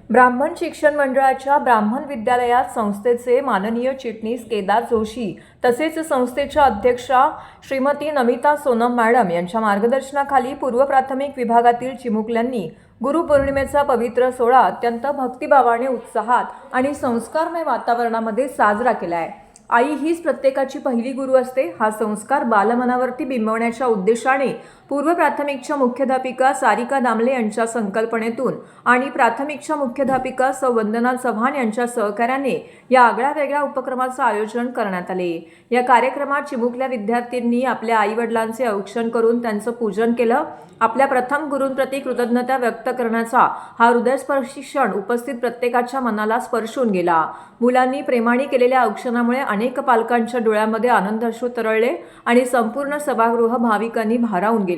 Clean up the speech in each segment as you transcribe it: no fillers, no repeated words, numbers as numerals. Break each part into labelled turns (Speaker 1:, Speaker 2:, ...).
Speaker 1: ब्राह्मण शिक्षण मंडळाच्या ब्राह्मण विद्यालयात संस्थेचे माननीय चिटणीस केदार जोशी तसेच संस्थेच्या अध्यक्षा श्रीमती नमिता सोनम मॅडम यांच्या मार्गदर्शनाखाली पूर्व प्राथमिक विभागातील चिमुकल्यांनी गुरुपौर्णिमेचा पवित्र सोहळा अत्यंत भक्तिभावाने, उत्साहात आणि संस्कारमय वातावरणामध्ये साजरा केला आहे। आई हीच प्रत्येकाची पहिली गुरु असते। हा संस्कार बालमनावरती बिंबवण्याच्या उद्देशाने पूर्व प्राथमिकच्या मुख्याध्यापिका सारिका दामले यांच्या संकल्पनेतून आणि प्राथमिकच्या मुख्याध्यापिका सौ वंदना चव्हाण यांच्या सहकार्याने या आगळ्यावेगळ्या उपक्रमाचं आयोजन करण्यात आले। या कार्यक्रमात चिमुकल्या विद्यार्थ्यांनी आपल्या आईवडिलांचे औक्षण करून त्यांचं पूजन केलं। आपल्या प्रथम गुरूंप्रती कृतज्ञता व्यक्त करण्याचा हा हृदयस्पर्शी क्षण उपस्थित प्रत्येकाच्या मनाला स्पर्शून गेला। मुलांनी प्रेमाने केलेल्या औक्षणामुळे अनेक पालकांच्या डोळ्यामध्ये आनंदाश्रू तरळले आणि संपूर्ण सभागृह भाविकांनी भारावून गेले।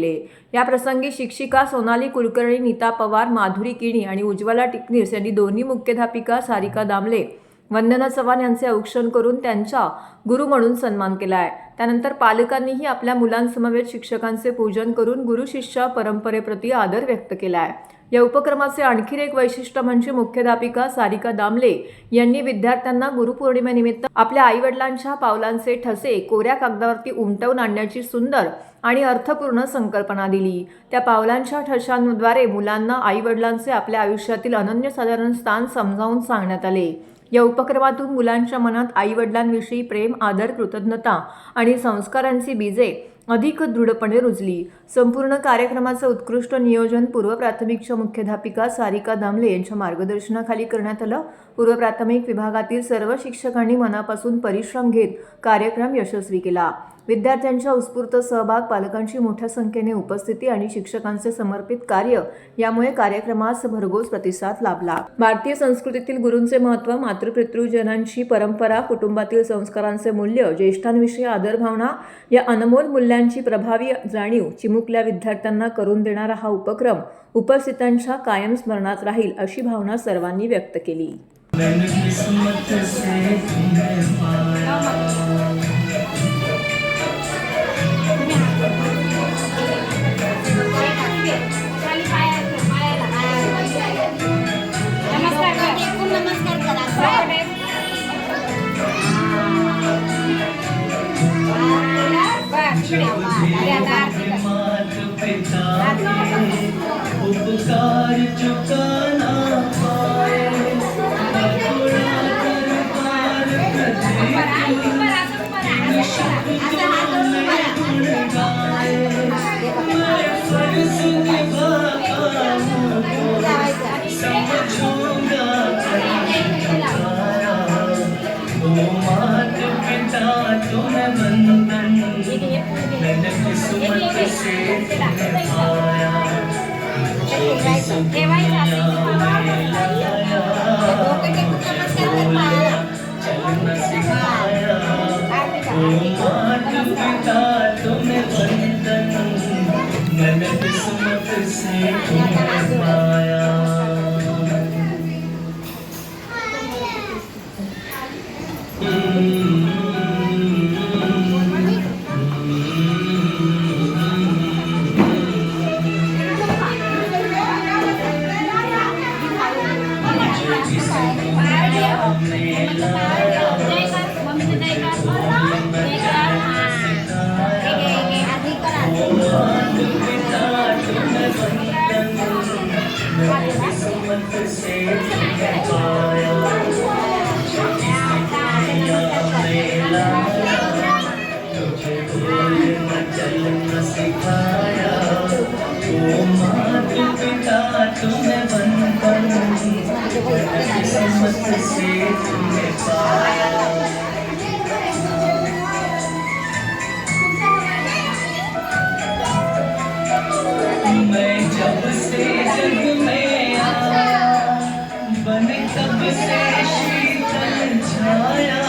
Speaker 1: या प्रसंगी शिक्षिका सोनाली कुलकर्णी, नीता पवार, माधुरी किणी आणि उज्ज्वला टिकनीस यांनी दोन्ही मुख्याध्यापिका सारिका दामले, वंदना चव्हाण यांचे औक्षण करून त्यांचा गुरु म्हणून सन्मान केला आहे। त्यानंतर पालकांनीही आपल्या मुलांसमवेत शिक्षकांचे पूजन करून गुरु शिष्य परंपरेप्रती आदर व्यक्त केला आहे। या उपक्रमाचे आणखी एक वैशिष्ट्य म्हणजे मुख्याध्यापिका सारिका दामले यांनी विद्यार्थ्यांना गुरुपौर्णिमेनिमित्त आपल्या आईवडिलांच्या पावलांचे ठसे कोऱ्या कागदावरती उमटवून आणण्याची सुंदर आणि अर्थपूर्ण संकल्पना दिली। त्या पावलांच्या ठशांद्वारे मुलांना आईवडिलांचे आपल्या आयुष्यातील अनन्यसाधारण स्थान समजावून सांगण्यात आले। या उपक्रमातून मुलांच्या मनात आईवडिलांविषयी प्रेम, आदर, कृतज्ञता आणि संस्कारांची बीजे अधिक दृढपणे रुजली। संपूर्ण कार्यक्रमाचं उत्कृष्ट नियोजन पूर्व प्राथमिकच्या मुख्याध्यापिका सारिका दामले यांच्या मार्गदर्शनाखाली करण्यात आलं। पूर्व प्राथमिक विभागातील सर्व शिक्षकांनी मनापासून परिश्रम घेत कार्यक्रम यशस्वी केला। विद्यार्थ्यांच्या उत्स्फूर्त सहभाग, पालकांची मोठ्या संख्येने उपस्थिती आणि शिक्षकांचे समर्पित कार्य यामुळे कार्यक्रमास भरघोस प्रतिसाद लाभला। भारतीय संस्कृतीतील गुरूंचे महत्त्व, मातृपितृजनांची परंपरा, कुटुंबातील संस्कारांचे मूल्य, ज्येष्ठांविषयी आदरभावना या अनमोल मूल्यांची प्रभावी जाणीव चिमुकल्या विद्यार्थ्यांना करून देणारा हा उपक्रम उपस्थितांच्या कायम स्मरणात राहील अशी भावना सर्वांनी व्यक्त केली।
Speaker 2: उपकार चुकाना पाए, समझूंगा माता पिता तुम्हें वंदन, मैंने किस्मत से तुम्हें पाया, चलना सिखाया। माता पिता तुम्हें वंदन, मैंने किस्मत से तुम्हें पाया। चलना सिखाया, ओ माता पिता तुम्हें वंदन, किस्मत से तुम्हें पाया। मैं जब से जग में आया, बने तब से शीतल छाया,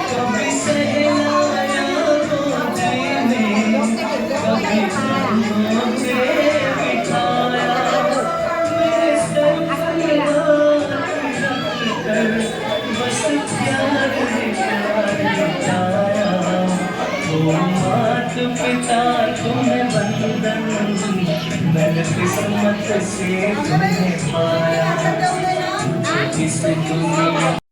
Speaker 2: कभी सहलाया गोदी में, कभी कंधों पे बिठाया, मेरे सर पर हाथ रखकर बस प्यार बिताया। ओ माता पिता तुम्हें वंदन, मैंने किस्मत से तुम्हें पाया। इस दुनिया